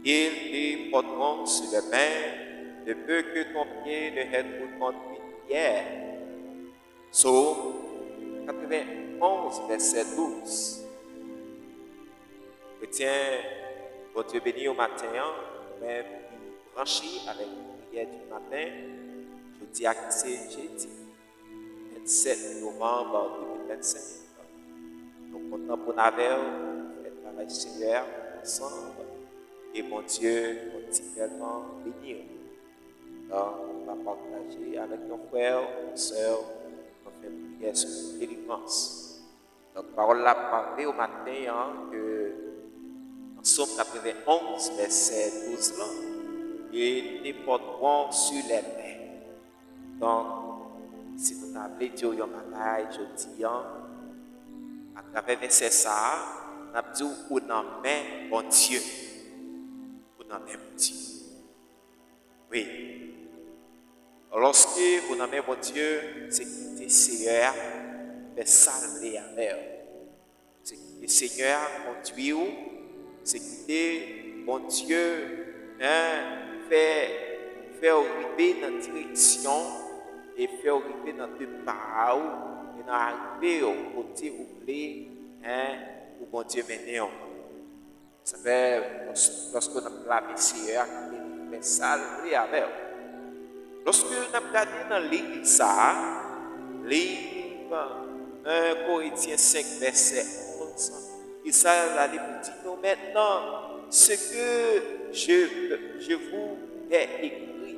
Ils te porteront sur les mains, de peu que ton pied ne heurte contre une pierre. Psaume 91, verset 12. Chrétien, votre Dieu béni au matin, même branché avec la prière du matin, je dis que c'est jeudi, 27 novembre 2025. Donc, content pour nous faire le travail Seigneur ensemble. Et mon Dieu, continuellement bénir. Donc, on va partager avec nos frères, nos soeurs, on fait une prière sur la délivrance. Donc, parole l'a parlé au matin que en Somme 91, verset 12, là, et les porteront sur les mains. Donc, si vous avez dit au bagaille, je dis, à travers verset ça, on a dit ou dans main bon Dieu. Ou dans main bon Dieu. Oui. Lorsque vous n'avez bon Dieu, c'est que le Seigneur fait salver avec. C'est que le Seigneur conduit, c'est que bon Dieu fait arriver dans la direction et fait arriver dans deux pas et dans arriver au côté où vous voulez, où bon Dieu mène. Ça fait lorsque nous avons le Seigneur, il fait salver avec. Lorsque nous regardons dans l'église, livre 1 Corinthiens 5, verset 11, il s'agit pour dire nous maintenant ce que je vous ai écrit,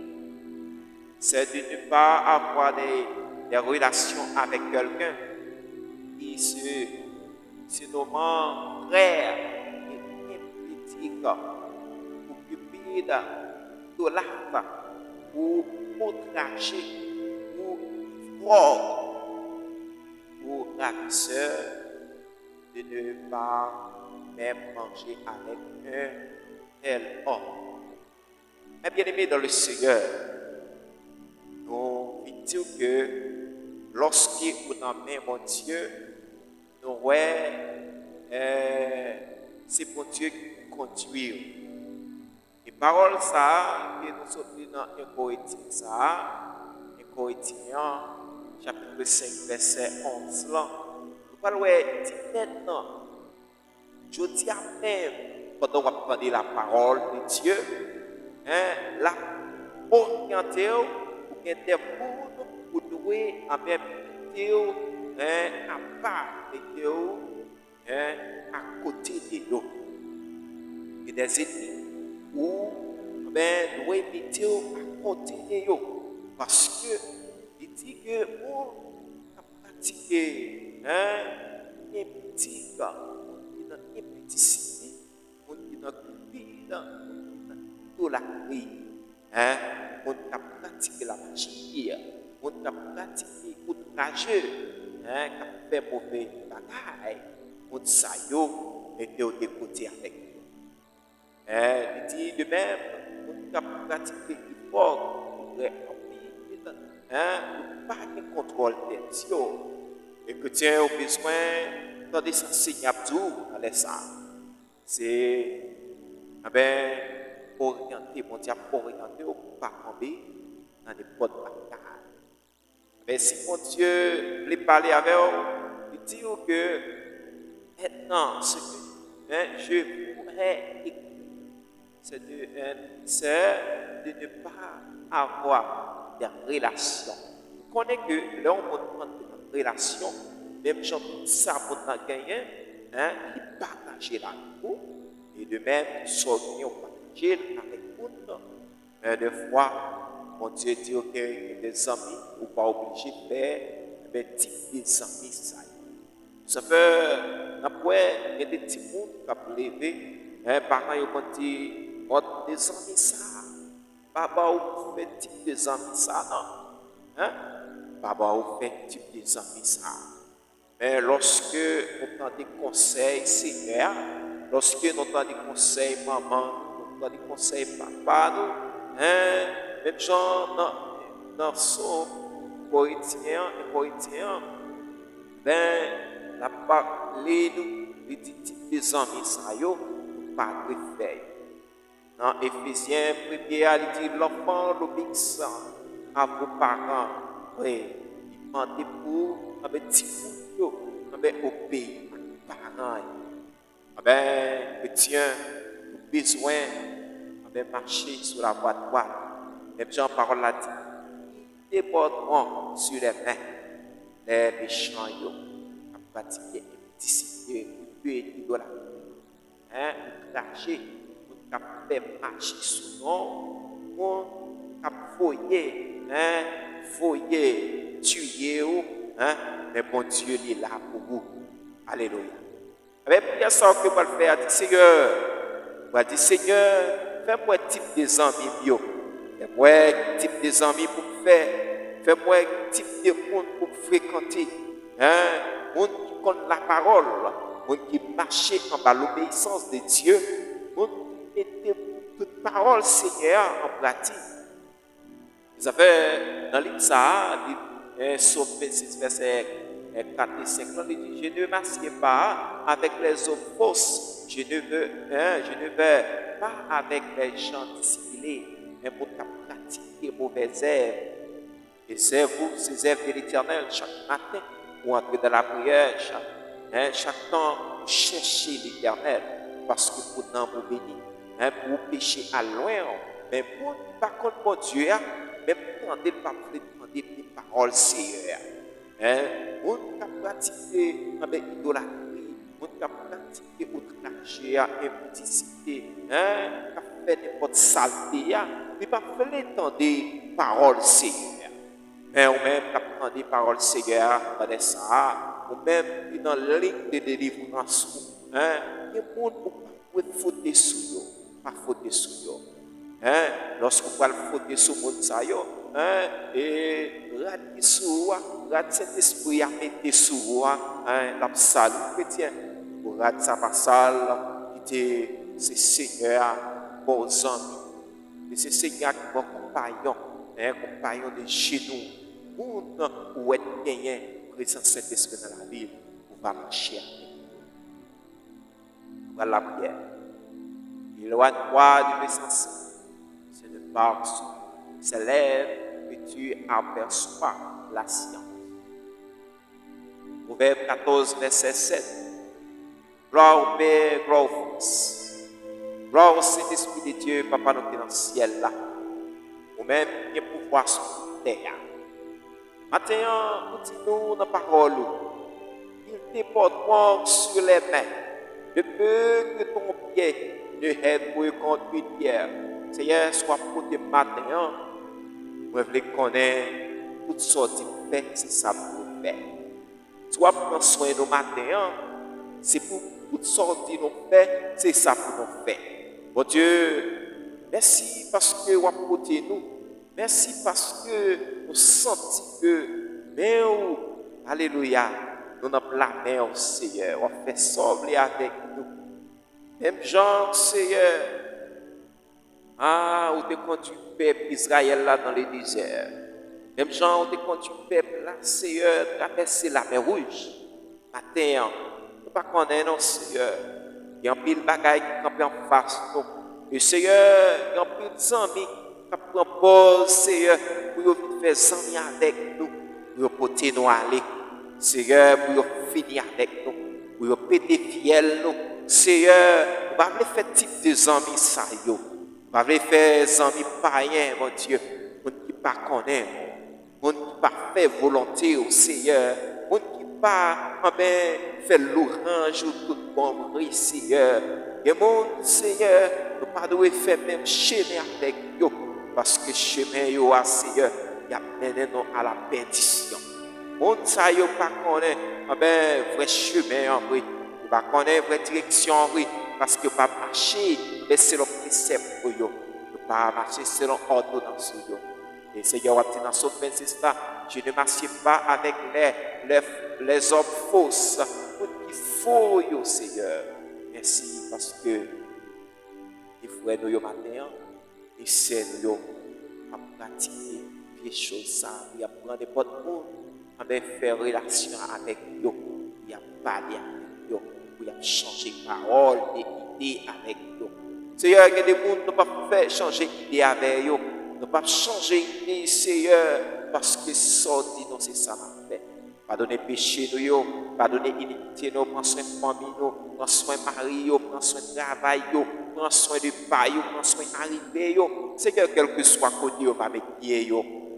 c'est de ne pas avoir des relations avec quelqu'un qui se nomme frère et implique, occupé de l'art ou outragé ou fort ou ravisseur de ne pas même manger avec un tel homme. Mais bien aimé dans le Seigneur, nous disons que lorsque vous nommez mon Dieu, nous voyons c'est mon Dieu qui conduit. Et parole ça, que nous sommes dans 1 Corinthiens ça, 1 Corinthiens chapitre 5, verset 11 là. Nous parlons de maintenant. Je dis à même, pendant qu'on va prendre la parole de Dieu, la orienter pour qu'il y ait des mondes pour douer en même temps, à part de Dieu, à côté de nous. Et des ennemis où nous devons mettre à côté de nous. Parce que il dit que pour pratiquer impétique, impéticité, on dit dans l'idolâtrie, on a pratiqué la magie, on a pratiqué outrageux, qui fait mauvais bagaille, on ça yo était au côté avec nous. Il dit de même, on a pratiqué l'effort pour pas de contrôle des yeux. Et que tiens au besoin dans des enseignes dans les ça. C'est orienté, mon Dieu, orienté au pas tomber dans des potes batailles. Mais si mon Dieu voulait parler avec vous, il dit que maintenant, ce que je pourrais écrire, c'est de ne pas avoir des relations. Vous connaissez que là, on prend des relations, même gens ça pour gagner, qui partagent la vie, et de même, sortir partager avec vous. Des fois, mon Dieu dit que des amis, ou pas obligé de faire, mais type des amis, ça fait, après, il y a des petits mondes qui ont levé, parents, ils ont dit, des amis, ça. Papa, vous faites type des amis, ça, non? Papa, vous faites type des amis, ça. Mais lorsque on entend des conseils, Seigneur, lorsque on entend des conseils, maman, on entend des conseils, papa, nous, même gens dans son Corinthien, ben, la parole nous, les types des amis, ça, yo, pas préféré. Dans Éphésiens 1er, il dit l'enfant l'obéissant à vos parents. Oui, il demande pour petit pour obéir à vos parents. Chrétien, besoin marcher sur la voie droite. Même Jean parole l'a dit, déporteront sur les mains les méchants à pratiquer discipline, Dieu et idolâtrie. Cracher, on fait marcher sous nous, on foyer, foyer, tuer, mais bon Dieu il est là pour vous. Alléluia. Avec bien ça que vous allez faire, dit Seigneur, vous allez dire Seigneur, fais-moi un type des amis bio. Fais-moi un type des amis pour faire. Fais-moi un type de monde pour fréquenter. Monde qui compte la parole. Monde qui marche en bas l'obéissance de Dieu. Monde qui met toute parole, Seigneur, en pratique. Vous avez dans l'Ipsa, Somme 26, verset 4 et 5, il dit, je ne m'assieds pas avec les hommes fausses. Je ne veux pas avec les gens disciplinés, mais pour pratiquer mauvaises œuvres. Et c'est vous, ces œuvres de l'Éternel, chaque matin, ou entrer dans la prière, chaque temps, cherchez l'Éternel, parce que pour nous bénir, pour pécher à loin, mais pour par contre, mon Dieu, même tendez pas demander des paroles Seigneur. On a pratiqué avec idolâtrie, on a pratiqué outrage, impudicité, on a fait n'importe saleté, mais pas fait l'entendre des paroles Seigneur. Mais on même apprend des paroles Seigneur, dans ça, ou même dans la ligne de délivrance, il y a des gens qui peuvent fauter sur eux, pas fauter sur eux. Lorsqu'on va le fauter sur le monde, et rate sur rate cet esprit à mettre sur la salle chrétien, pour rate sa passale, qui était ce Seigneur, vos amis, et ce Seigneur qui vos compagnons, compagnons de genoux, monde où est gagné, présence Saint-Esprit dans la ville, on va marcher avec. Voilà la prière. Éloigne-toi du méchant. Parce c'est lèvres que tu aperçois la science. Proverbe 14, verset 7. Gloire au Père, gloire au Fils. Gloire au Saint-Esprit de Dieu, Papa notre dans le ciel là. Ou même qui pouvoir sur la terre. Maintenant, nous disons dans la parole, il te porte sur les mains. De peu que ton pied ne heurte contre une pierre. Seigneur, soit pour tes matins, moi je connais toutes sortes de faits, c'est ça pour nous faire. Soit prendre soin de nos matins, c'est pour toutes sortes de nos faits, c'est ça pour nous faire. Bon Dieu, merci parce que vous apportez nous. Merci parce que nous sentons que, mais alléluia, nous avons la main au Seigneur, on fait sembler avec nous. Même Jean, Seigneur, où tu conduis le peuple Israël là dans le désert. Même Jean, où tu conduis le peuple là, Seigneur, traverser la mer rouge. Matin, nous ne connaissons pas, non, Seigneur. Il y a un pile de bagailles qui campent en face. Et Seigneur, il y a un pile d'amis qui prennent pause, Seigneur, pour faire amis avec nous, pour porter nous aller. Seigneur, pour finir avec nous, pour péter fiel nous. Seigneur, nous allons faire type de amis, ça y est. Vous avez fait des amis païens, mon Dieu, qui ne pas connaître, qui ne pas faire volonté au Seigneur, qui ne pas faire l'orange ou tout bon riz, Seigneur. Et mon Seigneur, nous ne pas devons faire même chemin avec eux, parce que chemin, Seigneur, il a mené nous à la perdition. Mon Seigneur, nous ne pas connaître vrai chemin, oui. Nous ne pas connaître vraie direction, oui. Parce que pas marcher selon précepte pour eux, ne pas marcher selon ordonnance pour eux. Et Seigneur, dans Somme 26 là, je ne marche pas avec les hommes fausses, qui faux, Seigneur. Merci parce que il faut nous le matin, et c'est nous à pratiquer des choses, il y a prendre n'importe où, faire relation avec eux, il y a parler avec eux. Il y a changé parole et idée avec nous. Seigneur, que des mondes ne pas faire changer d'idée avec eux. Ne pas changer d'idée, Seigneur, parce que ça dit non, c'est ça m'a fait. Pardonnez péché nous, pardonnez iniquité nous, prends soin de famille nous, prends soin de mari, prends soin de travail, prends soin de paille, prends soin d'arriver. Seigneur, quel que soit côté, va avec pied,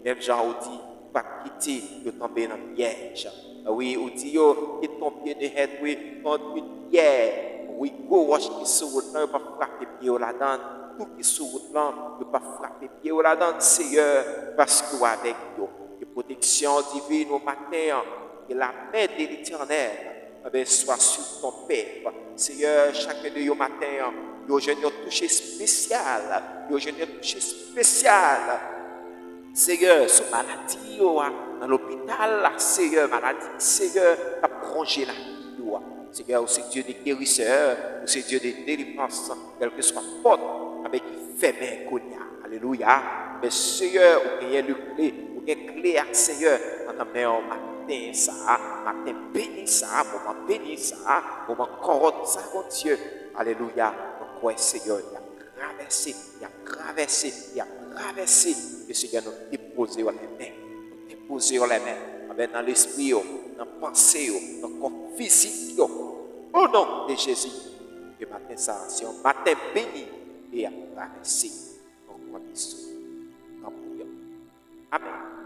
même Jean dit, pas quitter, de tomber dans le piège. Oui, on dit, que ton pied de tête, oui, contre une pierre. Oui, go wash qui sur route là, pas frapper pied là-dedans. Tout qui sur route là, ne pas frapper pied là-dedans, Seigneur, parce que avec nous, que protection divine au matin, que la paix de l'Éternel, soit sur ton peuple. Seigneur, chacun de nous matin, nous j'ai un toucher spécial, nous j'ai un toucher spécial. Seigneur, ce maladie, dans l'hôpital, Seigneur, maladie, Seigneur, a prolongé la vie. Seigneur, c'est Dieu de guérisseur, c'est Dieu de délivrance, quelle que soit la porte, avec qui fait bien cognac. Alléluia. Mais Seigneur, vous avez le clé, vous avez clé à Seigneur, dans ta main, matin, ça, matin béni, ça, moment béni, ça, moment corotte, ça, mon Dieu. Alléluia. Donc, ouais, Seigneur, il a traversé, il a traversé, il a traversé. Le Seigneur nous dépose les mains, nous dépose les mains, dans l'esprit, dans la pensée, dans le corps physique. Au nom de Jésus, que matin ça, c'est un matin béni et à traverser. Donc, on va Amen.